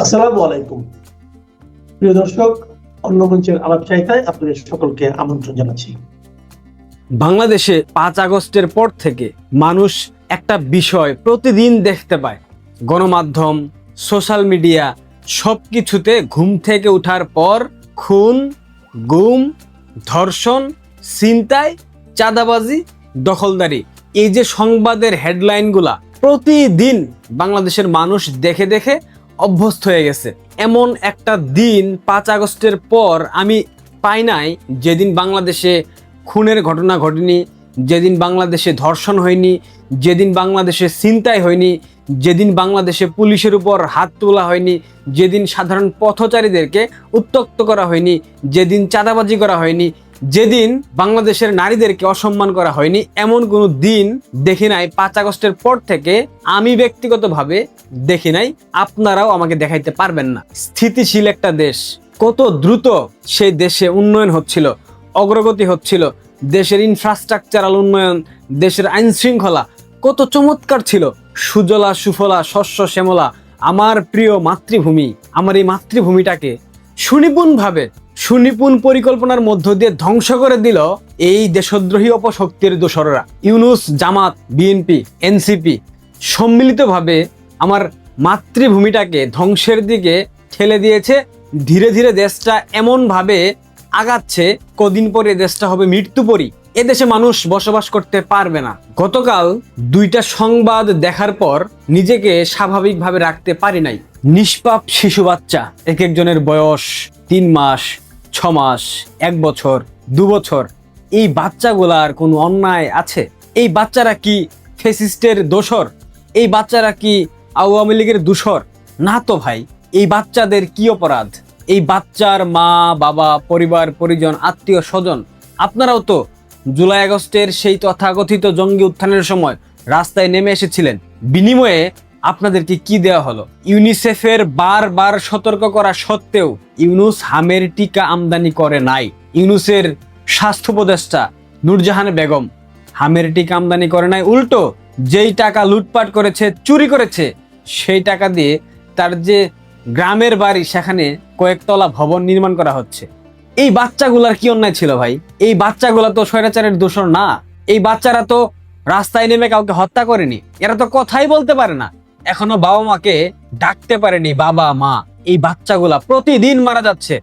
আসসালামু আলাইকুম প্রিয় দর্শক, অন্য মঞ্চের আলাপ চাইতায় আপনাদের সকলকে আমন্ত্রণ জানাচ্ছি। বাংলাদেশে 5 আগস্টের পর থেকে মানুষ একটা বিষয় প্রতিদিন দেখতে পায়। গণমাধ্যম, সোশ্যাল মিডিয়া সবকিছুতে ঘুম থেকে ওঠার পর খুন, গুম, ধর্ষণ, ছিনতাই, চাঁদাবাজি, দখলদারি, এই যে সংবাদের হেডলাইনগুলা প্রতিদিন বাংলাদেশের মানুষ দেখে দেখে অভ্যস্ত হয়ে গেছে। এমন একটা দিন 5 আগস্টের পর আমি পাই নাই যেদিন বাংলাদেশে খুনের ঘটনা ঘটেনি, যেদিন বাংলাদেশে ধর্ষণ হয়নি, যেদিন বাংলাদেশে ছিনতাই হয়নি, যেদিন বাংলাদেশে পুলিশের উপর হাত তোলা হয়নি, যেদিন সাধারণ পথচারীদেরকে উত্ত্যক্ত করা হয়নি, যেদিন চাঁদাবাজি করা হয়নি, যেদিন বাংলাদেশের নারীদেরকে অসম্মান করা হয়নি, এমন কোনো দিন দেখি নাই। 5 আগস্টের পর থেকে আমি ব্যক্তিগতভাবে দেখি নাই, আপনারাও আমাকে দেখাইতে পারবেন না। স্থিতিশীল একটা দেশ, কত দ্রুত সেই দেশে উন্নয়ন হচ্ছিল, অগ্রগতি হচ্ছিল, দেশের ইনফ্রাস্ট্রাকচারাল উন্নয়ন, দেশের আইন শৃঙ্খলা কত চমৎকার ছিল, সুজলা সুফলা শস্য শ্যামলা। আমার প্রিয় মাতৃভূমি, আমার এই মাতৃভূমিটাকে সুনিপুণ পরিকল্পনার মধ্য দিয়ে ধ্বংস করে দিল এই দেশদ্রোহী অপশক্তির দোসররা। ইউনূস, জামাত, বিএনপি, এনসিপি সম্মিলিতভাবে আমার মাতৃভূমিটাকে ধ্বংসের দিকে ঠেলে দিয়েছে। ধীরে ধীরে দেশটা এমনভাবে আগাচ্ছে, কদিন পরে দেশটা হবে মৃত্যুপরী। এদেশে মানুষ বসবাস করতে পারবে না। গতকাল 2টা সংবাদ দেখার পর নিজেকে স্বাভাবিকভাবে রাখতে পারি নাই। নিষ্পাপ শিশু বাচ্চা, এক একজনের বয়স 3 মাস, 6 মাস, 1 বছর, 2 বছর। এই বাচ্চাগুলার কোনো অন্যায় আছে? এই বাচ্চারা কি ফ্যাসিস্টের দোসর? এই বাচ্চারা কি আওয়ামী লীগের দোসর? না তো ভাই, এই বাচ্চাদের কি অপরাধ? এই বাচ্চার মা বাবা, পরিবার পরিজন, আত্মীয় স্বজন, আপনারাও তো জুলাই আগস্টের সেই তথাকথিত জঙ্গি উত্থানের সময় রাস্তায় নেমে এসেছিলেন। বিনিময়ে আপনাদেরকে কি দেওয়া হলো? ইউনিসেফের বারবার সতর্ক করা সত্ত্বেও ইউনূস হামের টিকা আমদানি করে নাই। ইউনূসের স্বাস্থ্য উপদেষ্টা নূরজাহান বেগম হামের টিকা আমদানি করে নাই। উল্টো যেই টাকা লুটপাট করেছে, চুরি করেছে, সেই টাকা দিয়ে তার যে গ্রামের বাড়ি, সেখানে কয়েকতলা ভবন নির্মাণ করা হচ্ছে। এই বাচ্চাগুলার কি অন্যায় ছিল ভাই? এই বাচ্চাগুলা তো স্বৈরাচারের দোষর না। এই বাচ্চারা তো রাস্তায় নেমে কাউকে হত্যা করেনি, এরা তো কথাই বলতে পারে না, এখনো বাবা মাকে ডাকতে পারেনি বাবা মা। এই বাচ্চাগুলা প্রতিদিন মারা যাচ্ছে।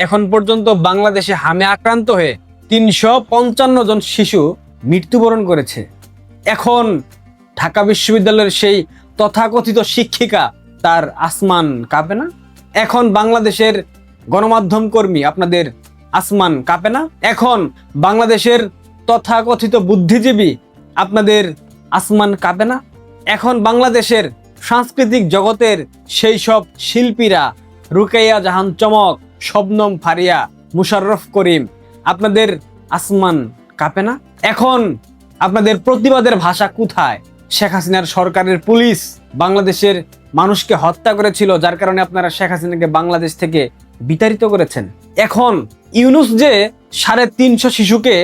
এখন পর্যন্ত বাংলাদেশে হামে আক্রান্ত হয়ে 355 জন শিশু মৃত্যুবরণ করেছে। এখন ঢাকা বিশ্ববিদ্যালয়ের সেই তথাকথিত শিক্ষিকা, তার আসমান কাঁপে না? এখন বাংলাদেশের গণমাধ্যম কর্মী, আপনাদের আসমান কাঁপে না? এখন বাংলাদেশের তথাকথিত বুদ্ধিজীবী, আপনাদের আসমান কাঁপে না? এখন বাংলাদেশের সাংস্কৃতিক জগতের সেই সব শিল্পীরা, রুকাইয়া জাহান চমক, শবনম ফারিয়া, মুশাররফ করিম, আপনাদের আসমান কাঁপে না? এখন আপনাদের প্রতিবাদের ভাষা কোথায়? শেখ হাসিনার সরকারের পুলিশ বাংলাদেশের মানুষকে হত্যা করেছিল, যার কারণে আপনারা শেখ হাসিনাকে বাংলাদেশ থেকে বিতাড়িত করেছেন। এখন ইউনূস যে 350 শিশুকে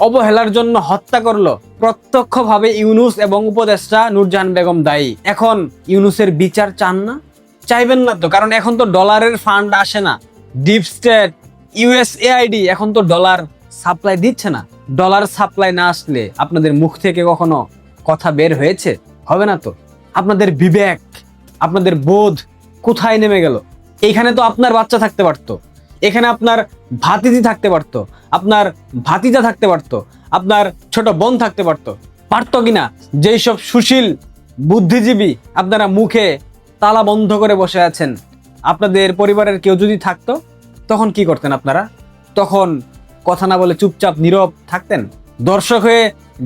অবহেলার জন্য হত্যা করলো, প্রত্যক্ষভাবে ইউনূস এবং উপদেষ্টা নূরজাহান বেগম দায়ী। এখন ইউনূসের বিচার চান না? চাইবেন না তো, কারণ এখন তো ডলারের ফান্ড আসে না। ডিপ স্টেট, USAID এখন তো ডলার সাপ্লাই দিচ্ছে না। ডলার সাপ্লাই না আসলে আপনাদের মুখ থেকে কখনো কথা বের হয়েছে? হবে না তো। আপনাদের বিবেক, আপনাদের বোধ কোথায় নেমে গেল? এইখানে তো আপনার বাচ্চা থাকতে পারতো, এখানে আপনার ভাতিজি থাকতে পারতো, আপনার ভাতিজা থাকতে পারতো, আপনার ছোট বোন থাকতে পারতো। পারতো কিনা? যেই সব সুশীল বুদ্ধিজীবী আপনারা মুখে তালা বন্ধ করে বসে আছেন, আপনাদের পরিবারের কেউ যদি থাকতো, তখন কি করতেন আপনারা? তখন কথা না বলে চুপচাপ নীরব থাকতেন, দর্শক হয়ে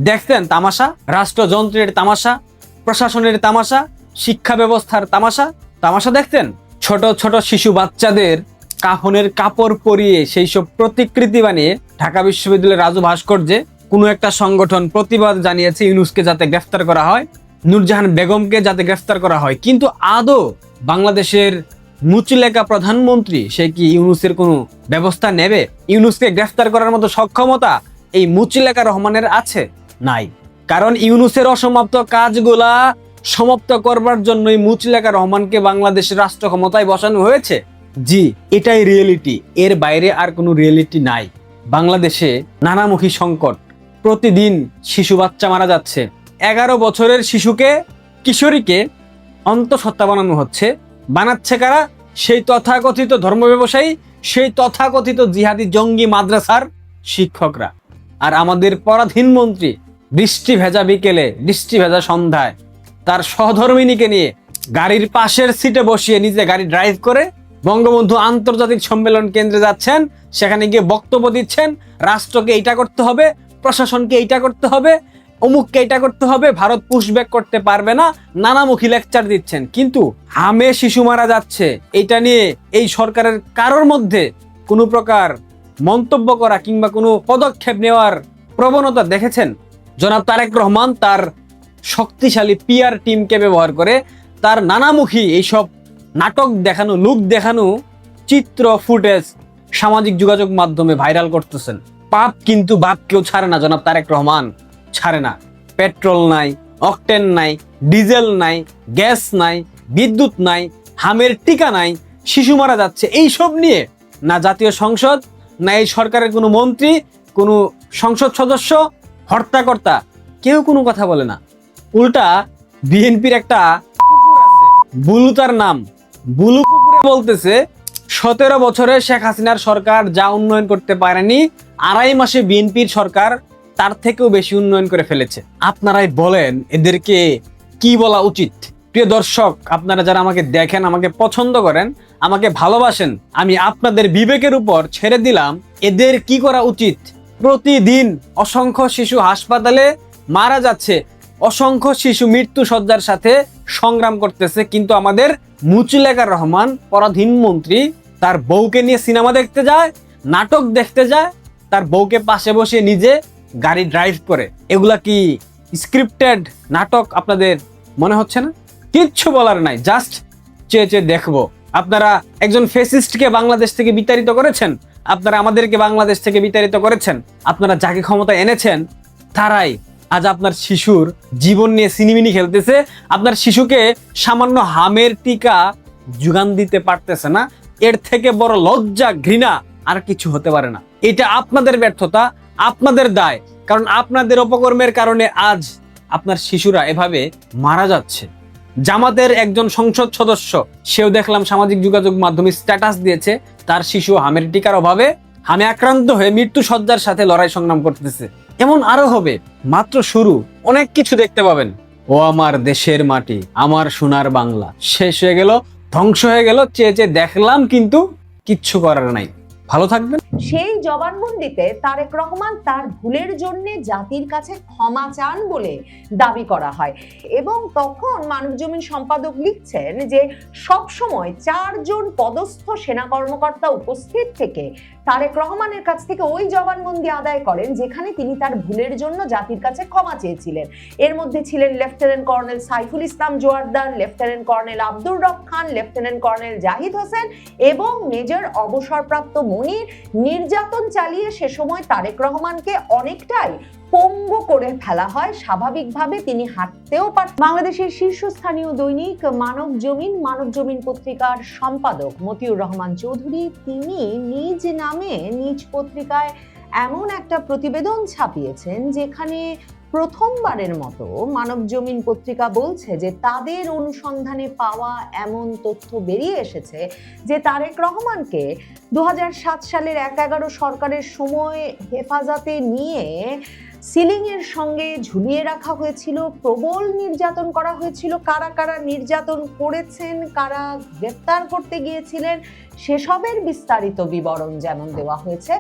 দেখতেন তামাশা, রাষ্ট্রযন্ত্রের তামাশা, প্রশাসনের তামাশা, শিক্ষা ব্যবস্থার তামাশা দেখতেন। ছোট ছোট শিশু বাচ্চাদের কাফনের কাপড় পরিয়ে সেই সব প্রতিকৃতি বানিয়ে ঢাকা বিশ্ববিদ্যালয়ের রাজু ভাস্কর্যে কোনো একটা সংগঠন প্রতিবাদ জানিয়েছে ইউনূসকে যাতে গ্রেফতার করা হয়, নূরজাহান বেগমকে যাতে গ্রেফতার করা হয়। কিন্তু আদৌ বাংলাদেশের মুচলেকা প্রধানমন্ত্রী সে কি ইউনূসের কোনো ব্যবস্থা নেবে? ইউনূসকে গ্রেফতার করার মতো সক্ষমতা এই মুচলেকা রহমানের আছে? নাই। কারণ ইউনূসের অসমাপ্ত কাজগুলা সমাপ্ত করবার জন্যই মুচলেকা রহমানকে বাংলাদেশের রাষ্ট্র ক্ষমতায় বসানো হয়েছে? জি, এটাই রিয়েলিটি, এর বাইরে আর কোনো রিয়েলিটি নাই। বাংলাদেশে নানামুখী সংকট, প্রতিদিন শিশু বাচ্চা মারা যাচ্ছে। 11 বছরের শিশুকে, কিশোরীকে অন্তঃসত্ত্বা বানানো হচ্ছে। বানাচ্ছে কারা? সেই তথাকথিত ধর্ম ব্যবসায়ী, সেই তথাকথিত জিহাদি জঙ্গি মাদ্রাসার শিক্ষকরা। আর আমাদের পরাধীন মন্ত্রী বৃষ্টি ভেজা বিকেলে, বৃষ্টি ভেজা সন্ধ্যায় তার সহধর্মিনীকে নিয়ে গাড়ির পাশের সিটে বসিয়ে নিজে গাড়ি ড্রাইভ করে বঙ্গবন্ধু আন্তর্জাতিক সম্মেলন কেন্দ্রে যাচ্ছেন। সেখানে গিয়ে বক্তব্য দিচ্ছেন, রাষ্ট্রকে এইটা করতে হবে, প্রশাসনকে এইটা করতে হবে, অমুককে এইটা করতে হবে, ভারত পুশব্যাক করতে পারবে না, নানামুখী লেকচার দিচ্ছেন। কিন্তু হামে শিশু মারা যাচ্ছে, এটা নিয়ে এই সরকারের কারোর মধ্যে কোনো প্রকার মন্তব্য করা কিংবা কোনো পদক্ষেপ নেওয়ার প্রবণতা দেখেছেন? জনাব তারেক রহমান তার শক্তিশালী পিআর টিমকে ব্যবহার করে তার নানামুখী এইসব নাটক দেখানো, লুক দেখানো চিত্র ফুটেজ সামাজিক যোগাযোগ মাধ্যমে ভাইরাল করতেছেন। পাপ কিন্তু বাপ কেউ ছাড়ে না, জনাব তারেক রহমান ছাড়ে না। পেট্রোল নাই, অকটেন নাই, ডিজেল নাই, গ্যাস নাই, বিদ্যুৎ নাই, হামের টিকা নাই, শিশু মারা যাচ্ছে। এইসব নিয়ে না জাতীয় সংসদ, না এই সরকারের কোনো মন্ত্রী, কোনো সংসদ সদস্য, হর্তাকর্তা কেউ কোনো কথা বলে না। উল্টা বিএনপির একটা কুকুর আছে, বুলু তার নাম, বুলু কুকুরে বলতেছে 17 বছরে শেখ হাসিনার সরকার যা উন্নয়ন করতে পারেনি, 2.5 মাসে বিএনপির সরকার তার থেকেও বেশি উন্নয়ন করে ফেলেছে। আপনারাই বলেন এদেরকে কি বলা উচিত? প্রিয় দর্শক, আপনারা যারা আমাকে দেখেন, আমাকে পছন্দ করেন, আমাকে ভালোবাসেন, আমি আপনাদের বিবেকের উপর ছেড়ে দিলাম এদের কি করা উচিত। প্রতিদিন অসংখ্য শিশু হাসপাতালে মারা যাচ্ছে, অসংখ্য শিশু মৃত্যু শয্যার সাথে সংগ্রাম করতেছে, কিন্তু আমাদের মুচলেকা রহমান পরাধীন মন্ত্রী তার বউকে নিয়ে সিনেমা দেখতে যায়, নাটক দেখতে যায়, তার বউকে পাশে বসে নিজে গাড়ি ড্রাইভ করে। এগুলা কি স্ক্রিপ্টেড নাটক আপনাদের মনে হচ্ছে না? কিচ্ছু বলার নাই, জাস্ট চেয়ে চেয়ে দেখবো। আপনারা একজন ফেসিস্টকে বাংলাদেশ থেকে বিতাড়িত করেছেন, আপনারা আমাদেরকে বাংলাদেশ থেকে বিতাড়িত করেছেন, আপনারা যাকে ক্ষমতায় এনেছেন তারাই আজ আপনার শিশুর জীবন নিয়ে সিনিমিনি খেলতেছে। আপনার শিশুকে সামান্য হামের টিকা যোগান দিতে পারতেছে না। এর থেকে বড় লজ্জা, ঘৃণা আর কিছু হতে পারে না। এটা আপনাদের ব্যর্থতা, আপনাদের দায়, কারণ আপনাদের অপকর্মের কারণে আজ আপনার শিশুরা এভাবে মারা যাচ্ছে। জামাতের একজন সংসদ সদস্য, সেও দেখলাম সামাজিক যোগাযোগ মাধ্যমে স্ট্যাটাস দিয়েছে, তার শিশু হামের টিকার অভাবে হামে আক্রান্ত হয়ে মৃত্যু শয্যার সাথে লড়াই সংগ্রাম করতেছে। এমন আরো হবে, মাত্র শুরু, অনেক কিছু দেখতে পাবেন। ও আমার দেশের মাটি, আমার সোনার বাংলা শেষ হয়ে গেল, ধ্বংস হয়ে গেল, চেয়ে চেয়ে দেখলাম, কিন্তু কিচ্ছু করার নাই। ভালো থাকবেন। সেই জবানবন্দিতে তারেক রহমান তার ভুলের জন্য জাতির কাছে ক্ষমা চান বলে দাবি করা হয়, এবং তখন মানবজমিন সম্পাদক লিখছেন যে সব সময় 4 জন পদস্থ সেনা কর্মকর্তা উপস্থিত থেকে তারেক রহমানের কাছ থেকে ওই জবানবন্দি আদায় করেন যেখানে তিনি তার ভুলের জন্য জাতির কাছে ক্ষমা চেয়েছিলেন। এর মধ্যে ছিলেন lieutenant colonel Saiful Islam Joardar, lieutenant colonel Abdur রব খান, লেফটেন্যান্ট কর্নেল জাহিদ হোসেন এবং মেজর অবসরপ্রাপ্ত মনির। নির্যাতন চালিয়ে সে সময় তারেক রহমানকে অনেকটাই পঙ্গু করে ফেলা হয়, স্বাভাবিকভাবে তিনি হাঁটতেও পারতেন। বাংলাদেশের শীর্ষস্থানীয় দৈনিক মানবজমিন পত্রিকার সম্পাদক মতিউর রহমান চৌধুরী, তিনি নিজ নামে নিজ পত্রিকায় এমন একটা প্রতিবেদন ছাপিয়েছেন যেখানে প্রথমবারের মতো মানবজমিন পত্রিকা বলছে যে তাদের অনুসন্ধানে পাওয়া এমন তথ্য বেরিয়ে এসেছে যে তারেক রহমানকে 2007 সালের 1/11 সরকারের সময় হেফাজতে নিয়ে সিলিং এর সঙ্গে ঝুলিয়ে রাখা হয়েছিল, প্রবল নির্যাতন করা হয়েছিল। কারা কারা নির্যাতন করেছেন, কারা গ্রেফতার করতে গিয়েছিলেন, সেসবের বিস্তারিত বিবরণ যেমন দেওয়া হয়েছে।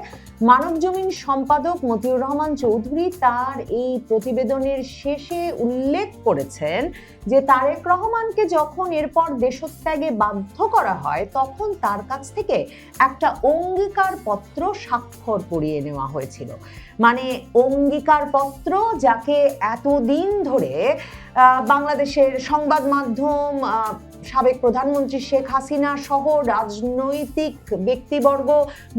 মানবজমিন সম্পাদক মতিউর রহমান চৌধুরী তার এই প্রতিবেদনের শেষে উল্লেখ করেছেন যে তারেক রহমানকে যখন এরপর দেশত্যাগে বাধ্য করা হয় তখন তার কাছ থেকে একটা অঙ্গীকার পত্র স্বাক্ষর করিয়ে নেওয়া হয়েছিল। মানে অঙ্গীকার অঙ্গীকারপত্র, যাকে এতদিন ধরে বাংলাদেশের সংবাদ মাধ্যম, সাবেক প্রধানমন্ত্রী শেখ হাসিনা সহ রাজনৈতিক ব্যক্তিবর্গ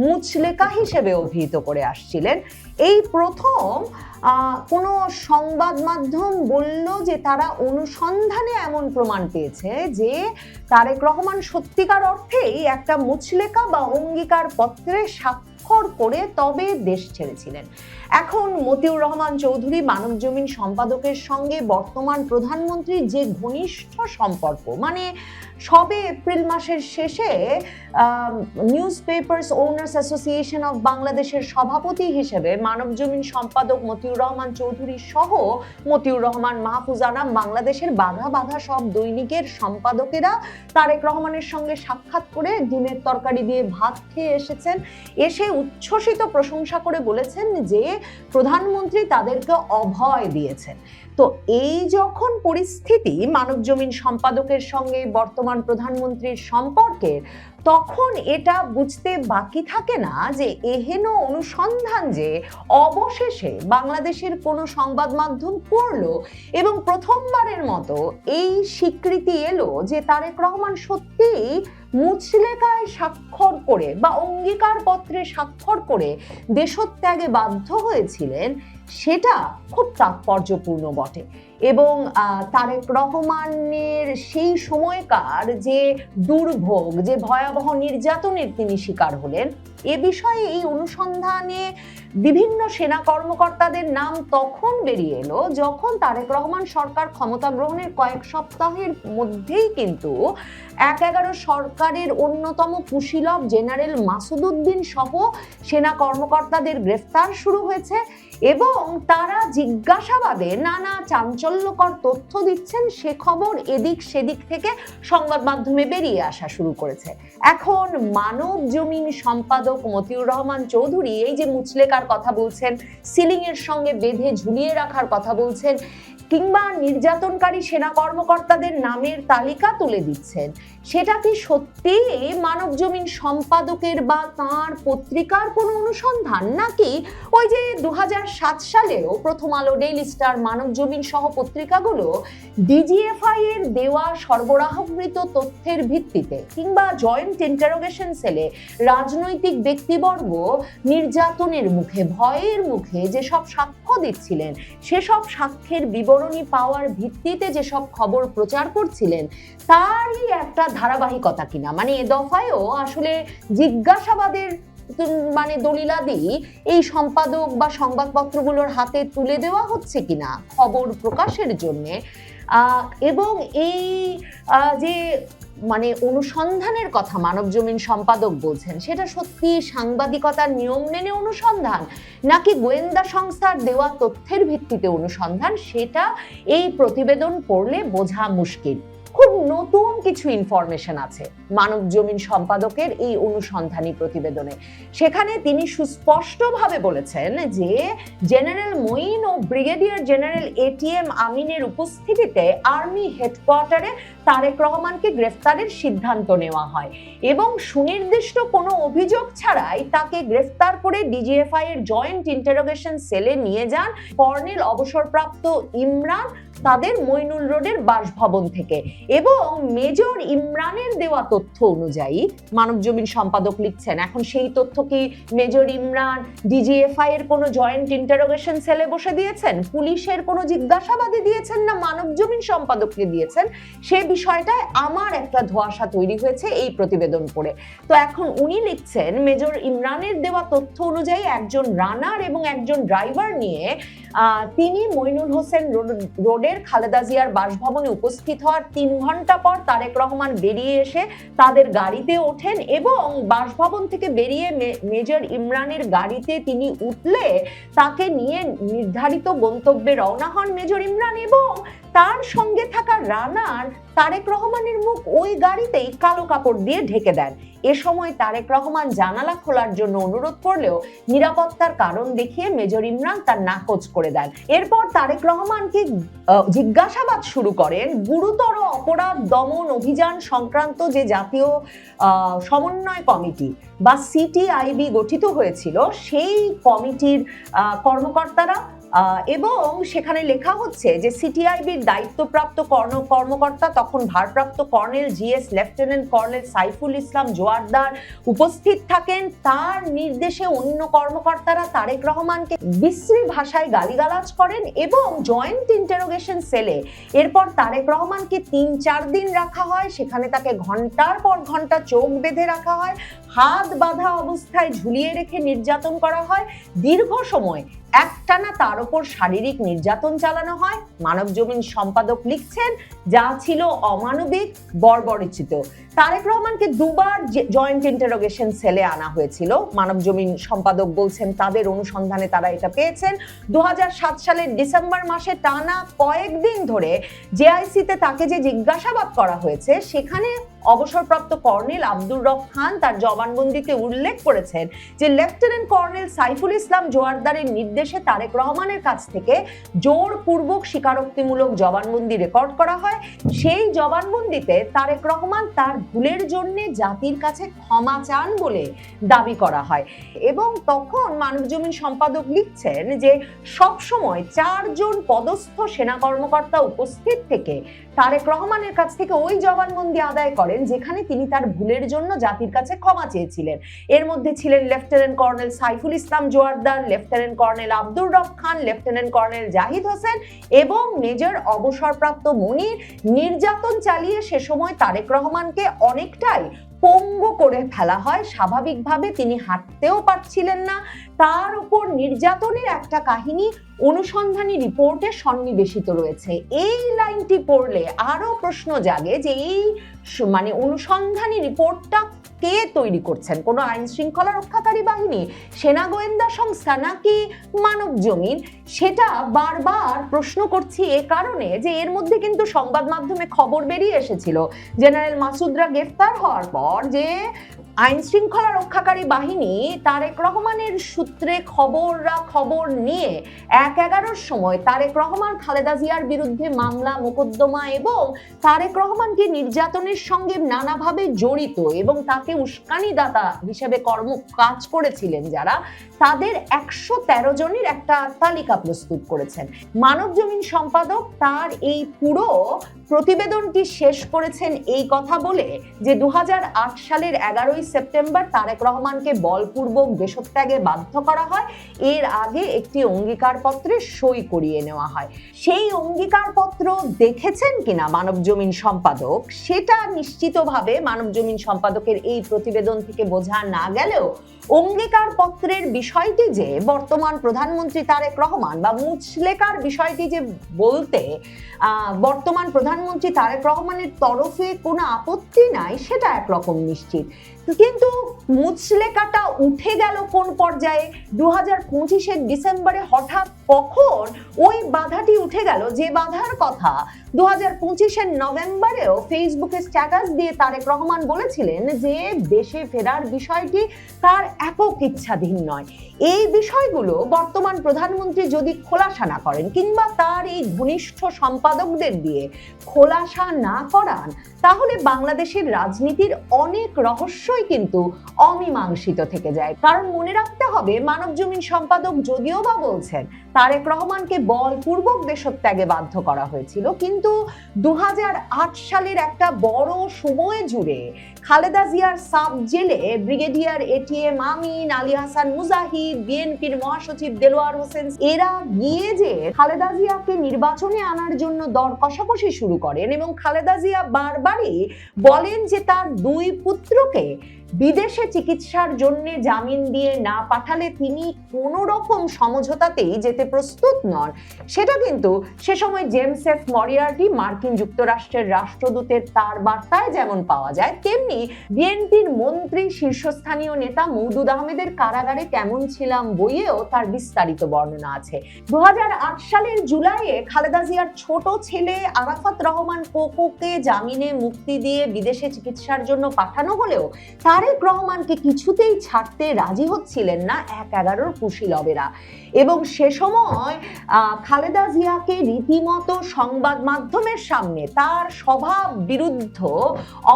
মুচলেকা হিসেবে অভিহিত করে আসছিলেন, এই প্রথম কোনো সংবাদ মাধ্যম বলল যে তারা অনুসন্ধানে এমন প্রমাণ পেয়েছে যে তারেক রহমান সত্যিকার অর্থেই একটা মুচলেকা বা অঙ্গীকার পত্রে স্বাক্ষর করে তবে দেশ ছেড়েছিলেন। এখন মতিউর রহমান চৌধুরী মানবজমিন সম্পাদকের সঙ্গে বর্তমান প্রধানমন্ত্রীর যে ঘনিষ্ঠ সম্পর্ক, মানে সবে এপ্রিল মাসের শেষে news papers owners association of বাংলাদেশের সভাপতি হিসেবে মানবজমিন সম্পাদক মতিউর রহমান চৌধুরী সহ মতিউর রহমান, মাহফুজ আনাম, বাংলাদেশের বাঘা বাঘা সব দৈনিকের সম্পাদকেরা তারেক রহমানের সঙ্গে সাক্ষাৎ করে ডিমের তরকারি দিয়ে ভাত খেয়ে এসেছেন। এসে উচ্ছ্বসিত প্রশংসা করে বলেছেন যে প্রধানমন্ত্রী তাদেরকে অভয় দিয়েছেন। তো এই যখন পরিস্থিতি মানবজমিন সম্পাদকের সঙ্গে বর্তমান প্রধানমন্ত্রীর সম্পর্কের, তখন এটা বুঝতে বাকি থাকে না যে এহেন অনুসন্ধান যে অবশেষে বাংলাদেশের কোনো সংবাদ মাধ্যম করলো এবং প্রথমবারের মতো এই স্বীকৃতি এলো যে তারেক রহমান সত্যিই মুচলেকায় স্বাক্ষর করে বা অঙ্গীকার পত্রে স্বাক্ষর করে দেশত্যাগে বাধ্য হয়েছিলেন, সেটা খুব তাৎপর্যপূর্ণ বটে। এবং তারেক রহমানের সেই সময়কার যে দুর্ভোগ, যে ভয়াবহ নির্যাতনের তিনি শিকার হলেন, এ বিষয়ে এই অনুসন্ধানে বিভিন্ন সেনা কর্মকর্তাদের নাম তখন বেরিয়ে এলো যখন তারেক রহমান সরকার ক্ষমতা গ্রহণের কয়েক সপ্তাহের মধ্যেই কিন্তু ১/১১ সরকারের অন্যতম কুশীলব জেনারেল মাসুদ উদ্দিন সহ সেনা কর্মকর্তাদের গ্রেফতার শুরু হয়েছে এবং তারা জিজ্ঞাসাবাদে নানা চাঞ্চল্যকর তথ্য দিচ্ছেন, সে খবর এদিক সেদিক থেকে সংবাদ মাধ্যমে বেরিয়ে আসা শুরু করেছে। এখন মানবজমিন সম্পাদক মতিউর রহমান চৌধুরী এই যে মুচলেকার কথা বলছেন, সিলিং এর সঙ্গে বেঁধে ঝুলিয়ে রাখার কথা বলছেন, কিংবা নির্যাতনকারী সেনা কর্মকর্তাদের নামের তালিকা তুলে দিচ্ছেন, সেটা কি সত্যি মানবজমিন সম্পাদকের বা তাঁর পত্রিকার কোনো অনুসন্ধান, নাকি ওই যে 2007 সালেও প্রথম আলো, ডেইলি স্টার, মানবজমিন সহ পত্রিকাগুলো ডিজিএফআই এর দেওয়া সরবরাহকৃত তথ্যের ভিত্তিতে কিংবা জয়েন্ট ইন্টারোগেশন সেলে রাজনৈতিক ব্যক্তিবর্গ নির্যাতনের মুখে, ভয়ের মুখে যেসব সাক্ষ্য দিচ্ছিলেন, সেসব সাক্ষ্যের বিবরণী পাওয়ার ভিত্তিতে যেসব খবর প্রচার করছিলেন, তারই একটা ধারাবাহিকতা কিনা? মানে এ দফায়ও আসলে জিজ্ঞাসাবাদের মানে দলিলাদি এই সম্পাদক বা সংবাদপত্রগুলোর হাতে তুলে দেওয়া হচ্ছে কিনা খবর প্রকাশের জন্যে, এবং এই যে মানে অনুসন্ধানের কথা মানবজমিন সম্পাদক বলছেন, সেটা সত্যি সাংবাদিকতার নিয়ম মেনে অনুসন্ধান নাকি গোয়েন্দা সংস্থার দেওয়া তথ্যের ভিত্তিতে অনুসন্ধান, সেটা এই প্রতিবেদন পড়লে বোঝা মুশকিল। খুব নতুন কিছু ইনফরমেশন আছে মানবজমিন সম্পাদকের এই অনুসন্ধানী প্রতিবেদনে। সেখানে তিনি সুস্পষ্টভাবে বলেছেন যে জেনারেল মঈন ও ব্রিগেডিয়ার জেনারেল এটিএম আমিনের উপস্থিতিতে আর্মি হেডকোয়ার্টারে তারেক রহমানকে গ্রেফতারের সিদ্ধান্ত নেওয়া হয় এবং সুনির্দিষ্ট কোনো অভিযোগ ছাড়াই তাকে গ্রেফতার করে ডিজিএফআই এর জয়েন্ট ইন্টারোগেশন সেলে নিয়ে যান কর্নেল অবসরপ্রাপ্ত ইমরান তাদের মইনুল রোডের বাসভবন থেকে। এবং মেজর ইমরানের দেওয়া তথ্য অনুযায়ী মানবজমিন সম্পাদক লিখছেন, এখন সেই তথ্য কি মেজর ইমরান ডিজিএফআই এর কোনো জয়েন্ট ইন্টারোগেশন সেলে বসে দিয়েছেন, পুলিশের কোনো জিজ্ঞাসাবাদে দিয়েছেন, না মানবজমিন সম্পাদককে দিয়েছেন, সে বিষয়টায় আমার একটা ধোঁয়াশা তৈরি হয়েছে এই প্রতিবেদন পড়ে। তো এখন উনি লিখছেন, মেজর ইমরানের দেওয়া তথ্য অনুযায়ী একজন রানার এবং একজন ড্রাইভার নিয়ে তিনি মইনুল হোসেন রোডের খালেদা জিয়ার বাসভবনে উপস্থিত হওয়ার 3 ঘন্টা পর তারেক রহমান বেরিয়ে এসে তাদের গাড়িতে ওঠেন এবং বাসভবন থেকে বেরিয়ে মেজর ইমরানের গাড়িতে তিনি উঠলে তাকে নিয়ে নির্ধারিত গন্তব্যে রওনা হন মেজর ইমরান এবং তার সঙ্গে থাকা রানার তারেক রহমানের মুখ ওই গাড়িতেই কালো কাপড় দিয়ে ঢেকে দেন। এ সময় তারেক রহমান জানালা খোলার জন্য অনুরোধ করলেও নিরাপত্তার কারণ দেখিয়ে মেজর ইমরান তার নাকচ করে দেন। এরপর তারেক রহমানকে জিজ্ঞাসাবাদ শুরু করেন গুরুতর অপরাধ দমন অভিযান সংক্রান্ত যে জাতীয় সমন্বয় কমিটি বা সিটিআইবি গঠিত হয়েছিল, সেই কমিটির কর্মকর্তারা, এবং সেখানে লেখা হচ্ছে যে সিটিআইবির দায়িত্বপ্রাপ্ত কর্মকর্তা তখন ভারপ্রাপ্ত colonel GS lieutenant colonel Saiful Islam Joardar উপস্থিত থাকেন। তার নির্দেশে অন্য কর্মকর্তারা তারেক রহমানকে বিশ্রী ভাষায় গালিগালাজ করেন এবং জয়েন্ট ইন্টারোগেশন সেলে এরপর তারেক রহমানকে ৩-৪ দিন রাখা হয়। সেখানে তাকে ঘন্টার পর ঘন্টা চোখ বেঁধে রাখা হয়, হাত বাঁধা অবস্থায় ঝুলিয়ে রেখে নির্যাতন করা হয়। দীর্ঘ সময় একটানা তার উপর শারীরিক নির্যাতন চালানো হয়। মানবজমিন সম্পাদক লিখছেন, যা ছিল অমানবিক, বর্বরোচিত। তারেক রহমানকে দুবার জয়েন্ট ইন্টারোগেশন সেলে আনা হয়েছিল। মানবজমিন সম্পাদক বলছেন তাদের অনুসন্ধানে তারা এটা পেয়েছেন। 2007 সালের ডিসেম্বর মাসে টানা কয়েকদিন ধরে জেআইসিতে তাকে যে জিজ্ঞাসাবাদ করা হয়েছে, সেখানে অবসরপ্রাপ্ত কর্নেল আব্দুর রব খান তার জবানবন্দিতে উল্লেখ করেছেন যে লেফটেন্যান্ট কর্নেল সাইফুল ইসলাম জোয়ারদারের নির্দেশে তারেক রহমানের কাছ থেকে জোরপূর্বক স্বীকারোক্তিমূলক জবানবন্দি রেকর্ড করা হয়। সেই জবানবন্দিতে তারেক রহমান তার ভুলের জন্য জাতির কাছে ক্ষমা চান বলে দাবি করা হয়। এবং তখন মানবজমিন সম্পাদক লিখছেন যে সবসময় 4 জন পদস্থ সেনা কর্মকর্তা উপস্থিত থেকে তারেক রহমানের কাছ থেকে ওই জবানবন্দি আদায় করেন যেখানে তিনি তার ভুলের জন্য জাতির কাছে ক্ষমা চেয়েছিলেন। এর মধ্যে ছিলেন lieutenant colonel Saiful Islam Joardar, lieutenant colonel Abdur রব খান, লেফটেন্যান্ট কর্নেল জাহিদ হোসেন এবং মেজর অবসরপ্রাপ্ত মনির। নির্যাতন চালিয়ে সে সময় তারেক রহমানকে অনেকটাই পঙ্গু করে ফেলা হয়। স্বাভাবিকভাবে তিনি হাঁটতেও পারছিলেন না। তার উপর নির্যাতনের একটা কাহিনী অনুসন্ধানী রিপোর্টে সন্নিবেশিত রয়েছে। এই লাইনটি পড়লে আরো প্রশ্ন জাগে যে এই অনুসন্ধানী রিপোর্টটা কে তৈরি করছেন? কোনো আইন শৃঙ্খলা রক্ষাকারী বাহিনী, সেনা গোয়েন্দা সংস্থা নাকি মানবজমিন? সেটা বারবার প্রশ্ন করছি এ কারণে যে এর মধ্যে কিন্তু সংবাদ মাধ্যমে খবর বেরিয়ে এসেছিল জেনারেল মাসুদরা গ্রেফতার হওয়ার পর যে আইন শৃঙ্খলা রক্ষাকারী বাহিনী তারেক রহমানের সূত্রে খবর নিয়ে 1-11 সময় তারেক রহমান খালেদা জিয়ার বিরুদ্ধে মামলা মোকদ্দমা এবং তারেক রহমানকে নির্যাতনের সঙ্গে নানাভাবে জড়িত এবং তাকে উস্কানিদাতা হিসেবে কাজ করেছিলেন যারা, তাদের 113 জনের একটা তালিকা প্রস্তুত করেছেন। মানবজমিন সম্পাদক তার এই পুরো প্রতিবেদনটি শেষ করেছেন এই কথা বলে যে 2008 সালের 11ই সেপ্টেম্বর তারেক রহমানকে বলপূর্বক দেশত্যাগে বাধ্য করা হয়। এর আগে একটি অঙ্গীকারপত্রে সই করিয়ে নেওয়া হয়। সেই অঙ্গীকারপত্র দেখেছেন কিনা মানবজমিন সম্পাদক, সেটা নিশ্চিতভাবে মানবজমিন সম্পাদকের এই প্রতিবেদন থেকে বোঝা না গেলেও অঙ্গীকারপত্রের বিষয়টি যে বর্তমান প্রধানমন্ত্রী তারেক রহমান বা মুচলেকার বিষয়টি যে বলতে বর্তমান প্রধানমন্ত্রী তারেক রহমানের তরফে কোনো আপত্তি নাই, সেটা একরকম নিশ্চিত। কিন্তু মুচলেকাটা উঠে গেল কোন পর্যায়ে? 2025-এর ডিসেম্বরে হঠাৎ কখন ওই বাধাটি উঠে গেল যে বাধার কথা 2025-এর নভেম্বরেও ফেসবুকে স্ট্যাটাস দিয়ে তারেক রহমান বলেছিলেন যে দেশে ফেরার বিষয়টি তার একক ইচ্ছাধীন নয়। এই বিষয়গুলো বর্তমান প্রধানমন্ত্রী যদি খোলাসা না করেন কিংবা তার এই ঘনিষ্ঠ সম্পাদকদের দিয়ে খোলাসা না করান, তাহলে বাংলাদেশের রাজনীতির অনেক রহস্যই কিন্তু অমীমাংসিত থেকে যায়। কারণ মনে রাখতে হবে, মানবজমিন সম্পাদক যদিও বা বলছেন তারেক রহমানকে বলপূর্বক দেশত্যাগে বাধ্য করা হয়েছিল, কিন্তু 2008 সালের একটা বড় সময় জুড়ে খালেদা জিয়ার সাব জেলে ব্রিগেডিয়ার এটিএম আমিন, আলী হাসান মুজাহিদ, বিএনপির মহাসচিব দেলোয়ার হোসেন এরা গিয়ে যে খালেদা জিয়াকে নির্বাচনে আনার জন্য দর কষাকষি শুরু করেন এবং খালেদা জিয়া বারবারই বলেন যে তার 2 পুত্রকে বিদেশে চিকিৎসার জন্য জামিন দিয়ে না পাঠালে তিনি কোনো রকম সমঝোতাতেই যেতে প্রস্তুত নন। সেটা কিন্তু সে সময় জেমস এফ মরিয়ার্টি মার্কিন যুক্তরাষ্ট্রের রাষ্ট্রদূতের তার বার্তায় যেমন পাওয়া যায়, তেমনি বিএনপির মন্ত্রী শীর্ষস্থানীয় নেতা মওদুদ আহমেদের কারাগারে কেমন ছিলাম বইয়েও তার বিস্তারিত বর্ণনা আছে। 2008 সালের জুলাইয়ে খালেদা জিয়ার ছোট ছেলে আরাফাত রহমান কোকোকে জামিনে মুক্তি দিয়ে বিদেশে চিকিৎসার জন্য পাঠানো হলেও তার তারেক রহমানকে কিছুতেই ছাড়তে রাজি হচ্ছিলেন না ১/১১ কুশীলবেরা। এবং সে সময় খালেদা জিয়াকে রীতিমতো সংবাদ মাধ্যমের সামনে তার স্বভাব বিরুদ্ধ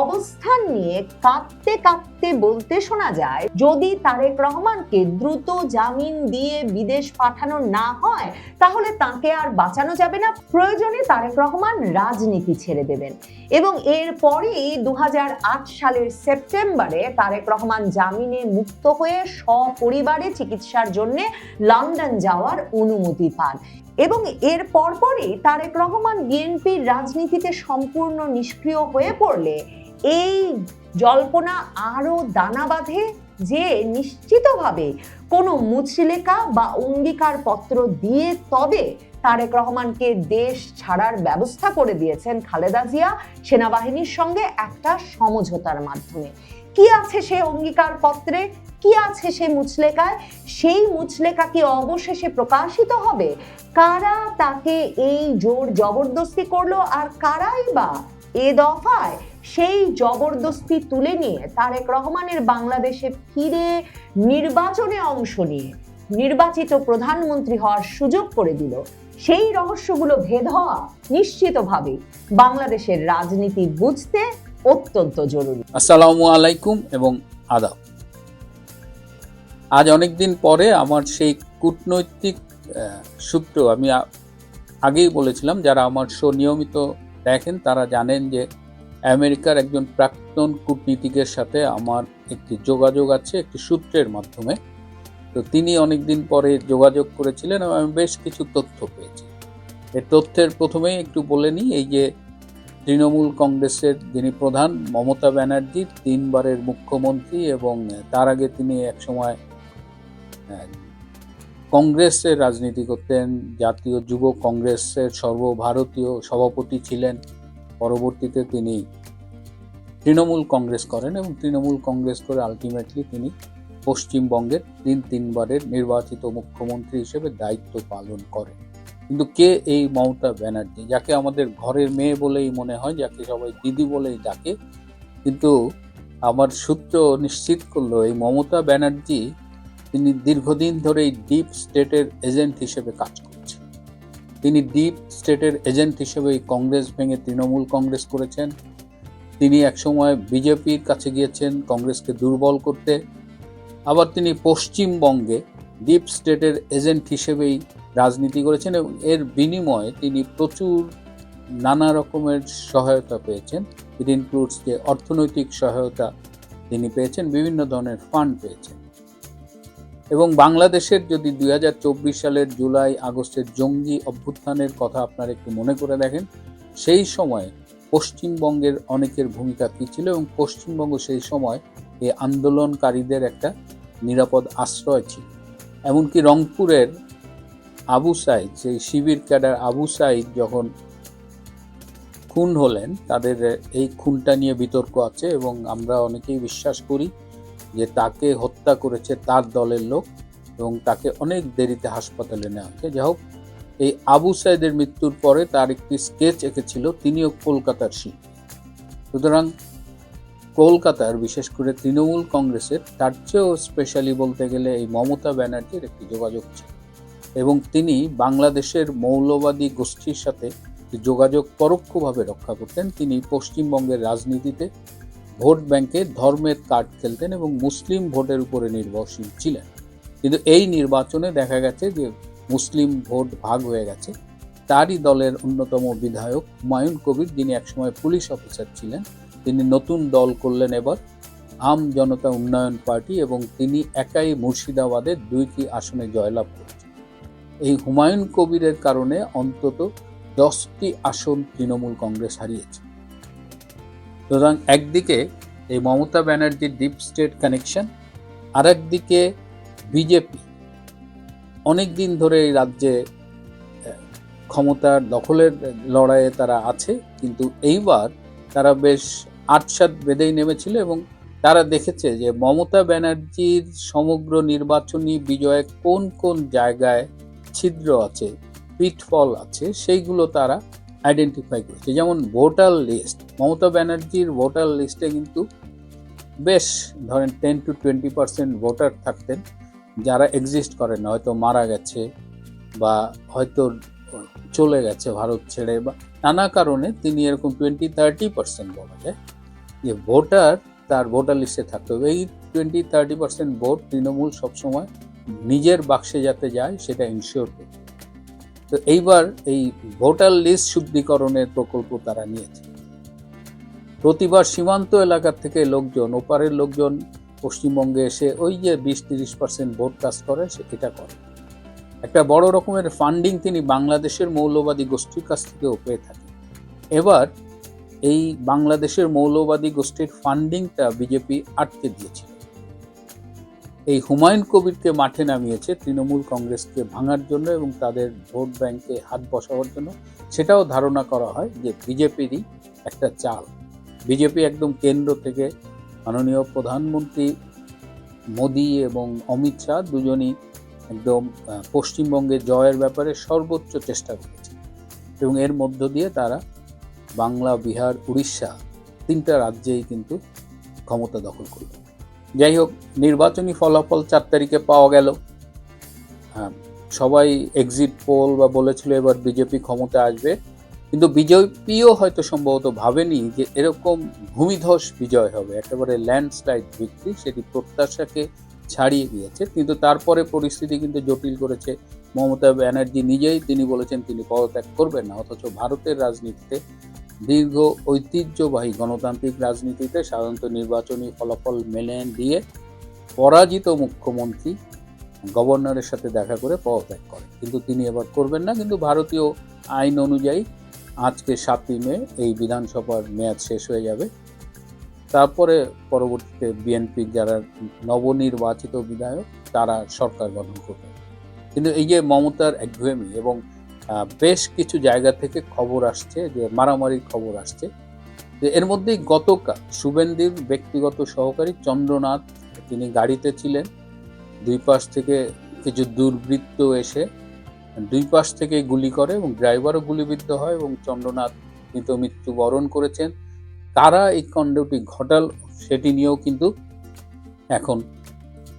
অবস্থান নিয়ে কাঁদতে কাঁদতে বলতে শোনা যায়, যদি তারেক রহমানকে দ্রুত জামিন দিয়ে বিদেশ পাঠানো না হয় তাহলে তাকে আর বাঁচানো যাবে না, প্রয়োজনে তারেক রহমান রাজনীতি ছেড়ে দেবেন। এবং এরপরই ২০০৮ সালের সেপ্টেম্বরে তারেক রহমান জামিনে মুক্ত হয়ে সপরিবারে চিকিৎসার জন্য লন্ডন যাওয়ার অনুমতি পান। এবং এর পরপরই তারেক রহমান বিএনপির রাজনীতিতে সম্পূর্ণ নিষ্ক্রিয় হয়ে পড়লে এই জল্পনা আরো দানা বাঁধে যে নিশ্চিতভাবে কোনো মুচলেখা বা অঙ্গীকার পত্র দিয়ে তবে তারেক রহমানকে দেশ ছাড়ার ব্যবস্থা করে দিয়েছেন খালেদা জিয়া সেনাবাহিনীর সঙ্গে একটা সমঝোতার মাধ্যমে। কি আছে সেই অঙ্গীকার পত্রে, কি আছে সেই মুচলেখায়, সেই মুচলেখা কি অবশেষে প্রকাশিত হবে? কারা তাকে এই জোর জবরদস্তি করলো আর কারাই বা এ দফায় সেই জবরদস্তি তুলে নিয়ে তারেক রহমানের বাংলাদেশে ফিরে নির্বাচনে অংশ নিয়ে নির্বাচিত প্রধানমন্ত্রী হওয়ার সুযোগ করে দিল? সেই রহস্যগুলো ভেদ হওয়া নিশ্চিতভাবে বাংলাদেশের রাজনীতি বুঝতে অত্যন্ত জরুরি। আসসালামু আলাইকুম এবং আদাব। আজ অনেকদিন পরে আমার সেই কূটনৈতিক সূত্র, আমি আগেই বলেছিলাম, যারা আমার শো নিয়মিত দেখেন তারা জানেন যে আমেরিকার একজন প্রাক্তন কূটনীতিকের সাথে আমার একটি যোগাযোগ আছে একটি সূত্রের মাধ্যমে। তো তিনি অনেকদিন পরে যোগাযোগ করেছিলেন এবং আমি বেশ কিছু তথ্য পেয়েছি। এই তথ্যের প্রথমেই একটু বলে নিই, এই যে তৃণমূল কংগ্রেসের যিনি প্রধান মমতা ব্যানার্জি ৩ বারের মুখ্যমন্ত্রী এবং তার আগে তিনি একসময় কংগ্রেসের রাজনীতি করতেন, জাতীয় যুব কংগ্রেসের সর্বভারতীয় সভাপতি ছিলেন। পরবর্তীতে তিনি তৃণমূল কংগ্রেস করেন এবং তৃণমূল কংগ্রেস করে আলটিমেটলি তিনি পশ্চিমবঙ্গের ৩ বারের নির্বাচিত মুখ্যমন্ত্রী হিসেবে দায়িত্ব পালন করেন। কিন্তু কে এই মমতা ব্যানার্জি, যাকে আমাদের ঘরের মেয়ে বলেই মনে হয়, যাকে সবাই দিদি বলেই ডাকে, কিন্তু আমার সূত্র নিশ্চিত করলো এই মমতা ব্যানার্জি তিনি দীর্ঘদিন ধরেই ডিপ স্টেটের এজেন্ট হিসেবে কাজ করছেন। তিনি ডিপ স্টেটের এজেন্ট হিসেবে কংগ্রেস ভেঙে তৃণমূল কংগ্রেস করেছেন। তিনি একসময় বিজেপির কাছে গিয়েছেন কংগ্রেসকে দুর্বল করতে। আবার তিনি পশ্চিমবঙ্গে ডিপ স্টেটের এজেন্ট হিসেবেই রাজনীতি করেছেন এবং এর বিনিময়ে তিনি প্রচুর নানা রকমের সহায়তা পেয়েছেন। ইট ইনক্লুডস যে অর্থনৈতিক সহায়তা তিনি পেয়েছেন, বিভিন্ন ধরনের ফান্ড পেয়েছেন। এবং বাংলাদেশের যদি 2024 সালের জুলাই আগস্টের জঙ্গি অভ্যুত্থানের কথা আপনারা একটু মনে করে দেখেন, সেই সময় পশ্চিমবঙ্গের অনেকের ভূমিকা কী ছিল এবং পশ্চিমবঙ্গ সেই সময় এই আন্দোলনকারীদের একটা নিরাপদ আশ্রয় ছিল। এমনকি রংপুরের আবু সাইদ, সেই শিবির ক্যাডার আবু সাইদ যখন খুন হলেন, তাদের এই খুনটা নিয়ে বিতর্ক আছে এবং আমরা অনেকেই বিশ্বাস করি যে তাকে হত্যা করেছে তার দলের লোক এবং তাকে অনেক দেরিতে হাসপাতালে নেওয়া হয়েছে। যাই হোক, এই আবু সাইদের মৃত্যুর পরে তার একটি স্কেচ এঁকেছিল, তিনিও কলকাতার শিল্পী। সুতরাং কলকাতার বিশেষ করে তৃণমূল কংগ্রেসের তার চেয়েও স্পেশালি বলতে গেলে এই মমতা ব্যানার্জির একটি যোগাযোগ ছিল এবং তিনি বাংলাদেশের মৌলবাদী গোষ্ঠীর সাথে যোগাযোগ পরোক্ষভাবে রক্ষা করতেন। তিনি পশ্চিমবঙ্গের রাজনীতিতে ভোট ব্যাংকে ধর্মের কার্ড খেলতেন এবং মুসলিম ভোটের উপরে নির্ভরশীল ছিলেন। কিন্তু এই নির্বাচনে দেখা গেছে যে মুসলিম ভোট ভাগ হয়ে গেছে। তারই দলের অন্যতম বিধায়ক হুমায়ুন কবির, যিনি একসময় পুলিশ অফিসার ছিলেন, তিনি নতুন দল করলেন এবার আম জনতা উন্নয়ন পার্টি এবং তিনি একাই মুর্শিদাবাদের 2টি আসনে জয়লাভ করেছেন। এই হুমায়ুন কবিরের কারণে অন্তত 10টি আসন তৃণমূল কংগ্রেস হারিয়েছে। সুতরাং একদিকে এই মমতা ব্যানার্জির ডিপ স্টেট কানেকশন, আর একদিকে বিজেপি অনেক দিন ধরে এই রাজ্যে ক্ষমতার দখলের লড়াইয়ে তারা আছে, কিন্তু এইবার তারা বেশ আটসাত বেঁধেই নেমেছিল এবং তারা দেখেছে যে মমতা ব্যানার্জির সমগ্র নির্বাচনী বিজয়ে কোন কোন জায়গায় ছিদ্র আছে, পিটফল আছে, সেইগুলো তারা আইডেন্টিফাই করেছে। যেমন ভোটার লিস্ট, মমতা ব্যানার্জির ভোটার লিস্টে কিন্তু বেশ ধরেন 10-20% ভোটার থাকতেন যারা এক্সিস্ট করেন না, হয়তো মারা গেছে বা হয়তো চলে গেছে ভারত ছেড়ে বা নানা কারণে, তিনি এরকম 20-30% বলা যায় যে ভোটার তার ভোটার লিস্টে থাকতে হবে। এই 20-30% ভোট তৃণমূল সবসময় নিজের বাক্সে যাতে যায় সেটা ইনশিওর করবে। তো এইবার এই ভোটার লিস্ট শুদ্ধিকরণের প্রকল্প তারা নিয়েছে। প্রতিবার সীমান্ত এলাকার থেকে লোকজন, ওপারের লোকজন পশ্চিমবঙ্গে এসে ওই যে 20-30% ভোট কাজ করে, সেটা করে। একটা বড় রকমের ফান্ডিং তিনি বাংলাদেশের মৌলবাদী গোষ্ঠীর কাছ থেকেও পেয়ে থাকেন। এবার এই বাংলাদেশের মৌলবাদী গোষ্ঠীর ফান্ডিংটা বিজেপি আটকে দিয়েছিল। এই হুমায়ুন কবিরকে মাঠে নামিয়েছে তৃণমূল কংগ্রেসকে ভাঙার জন্য এবং তাদের ভোট ব্যাংকে হাত বসাবার জন্য। সেটাও ধারণা করা হয় যে বিজেপিরই একটা চাল। বিজেপি একদম কেন্দ্র থেকে মাননীয় প্রধানমন্ত্রী মোদি এবং অমিত শাহ দুজনই একদম পশ্চিমবঙ্গে জয়ের ব্যাপারে সর্বোচ্চ চেষ্টা করেছে এবং এর মধ্য দিয়ে তারা বাংলা, বিহার, উড়িষ্যা 3টা রাজ্যেই কিন্তু ক্ষমতা দখল করবে। যাই হোক, নির্বাচনী ফলাফল 4 তারিখে পাওয়া গেল। সবাই এক্সিট পোল বা বলেছিল এবার বিজেপি ক্ষমতা আসবে, কিন্তু বিজেপিও হয়তো সম্ভবত ভাবেনি যে এরকম ভূমিধস বিজয় হবে, একেবারে ল্যান্ডস্লাইড ভিক্টরি, সেটি প্রত্যাশাকে ছাড়িয়ে গিয়েছে। কিন্তু তারপরে পরিস্থিতি কিন্তু জটিল করেছে মমতা ব্যানার্জি নিজেই। তিনি বলেছেন তিনি পদত্যাগ করবেন না, অথচ ভারতের রাজনীতিতে, দীর্ঘ ঐতিহ্যবাহী গণতান্ত্রিক রাজনীতিতে সাধারণত নির্বাচনী ফলাফল মেনে দিয়ে পরাজিত মুখ্যমন্ত্রী গভর্নরের সাথে দেখা করে পদত্যাগ করেন, কিন্তু তিনি এবার করবেন না। কিন্তু ভারতীয় আইন অনুযায়ী আজকে 7ই মে এই বিধানসভার মেয়াদ শেষ হয়ে যাবে। তারপরে পরবর্তীতে বিএনপির যারা নবনির্বাচিত বিধায়ক তারা সরকার গঠন করবে। কিন্তু এই যে মমতার একঘেয়েমি এবং বেশ কিছু জায়গা থেকে খবর আসছে যে মারামারির খবর আসছে, যে এর মধ্যেই গতকাল শুভেন্দুর ব্যক্তিগত সহকারী চন্দ্রনাথ, তিনি গাড়িতে ছিলেন, দুই পাশ থেকে কিছু দুর্বৃত্ত এসে দুই পাশ থেকে গুলি করে এবং ড্রাইভারও গুলিবিদ্ধ হয় এবং চন্দ্রনাথ মৃত্যুবরণ করেছেন। কারা এই কাণ্ডটি ঘটাল সেটি নিয়েও কিন্তু এখন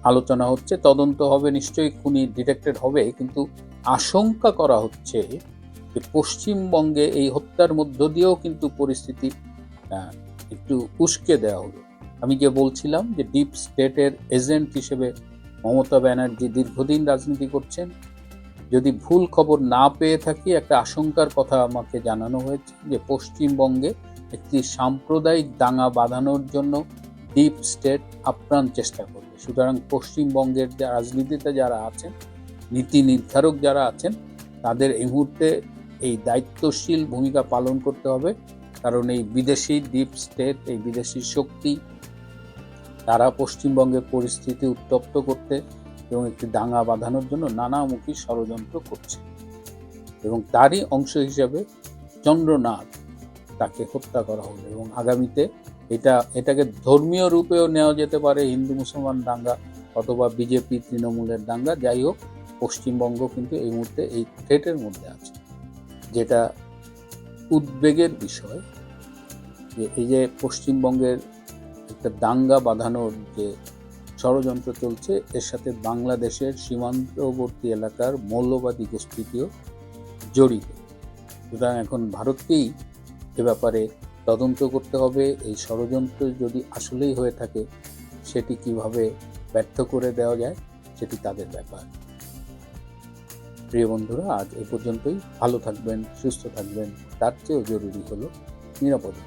আলোচনা হচ্ছে, তদন্ত হবে, নিশ্চয়ই খুনি ডিটেক্টেড হবে। কিন্তু আশঙ্কা করা হচ্ছে যে পশ্চিমবঙ্গে এই হত্যার মধ্য দিয়েও কিন্তু পরিস্থিতি একটু উস্কে দেওয়া হলো। আমি যে বলছিলাম যে ডিপ স্টেটের এজেন্ট হিসেবে মমতা ব্যানার্জি দীর্ঘদিন রাজনীতি করছেন। যদি ভুল খবর না পেয়ে থাকি, একটা আশঙ্কার কথা আমাকে জানানো হয়েছে যে পশ্চিমবঙ্গে একটি সাম্প্রদায়িক দাঙ্গা বাঁধানোর জন্য ডিপ স্টেট আপ্রাণ চেষ্টা করবে। সুতরাং পশ্চিমবঙ্গের রাজনীতিতে যারা আছেন, নীতি নির্ধারক যারা আছেন, তাদের এই মুহূর্তে এই দায়িত্বশীল ভূমিকা পালন করতে হবে। কারণ এই বিদেশি ডিপ স্টেট, এই বিদেশি শক্তি, তারা পশ্চিমবঙ্গের পরিস্থিতি উত্তপ্ত করতে এবং একটি দাঙ্গা বাঁধানোর জন্য নানামুখী ষড়যন্ত্র করছে এবং তারই অংশ হিসাবে চন্দ্রনাথ তাকে হত্যা করা হলো। এবং আগামীতে এটাকে ধর্মীয় রূপেও নেওয়া যেতে পারে, হিন্দু মুসলমান দাঙ্গা অথবা বিজেপি তৃণমূলের দাঙ্গা। যাই হোক, পশ্চিমবঙ্গ কিন্তু এই মুহূর্তে এই থ্রেটের মধ্যে আছে, যেটা উদ্বেগের বিষয়। যে এই যে পশ্চিমবঙ্গের একটা দাঙ্গা বাঁধানোর যে ষড়যন্ত্র চলছে, এর সাথে বাংলাদেশের সীমান্তবর্তী এলাকার মৌলবাদী গোষ্ঠীটিও জড়িত। সুতরাং এখন ভারতকেই এ ব্যাপারে তদন্ত করতে হবে। এই ষড়যন্ত্র যদি আসলেই হয়ে থাকে, সেটি কিভাবে ব্যর্থ করে দেওয়া যায় সেটি তাদের ব্যাপার। প্রিয় বন্ধুরা, আজ এ পর্যন্তই। ভালো থাকবেন, সুস্থ থাকবেন, তার চেয়েও জরুরি হলো নিরাপদে।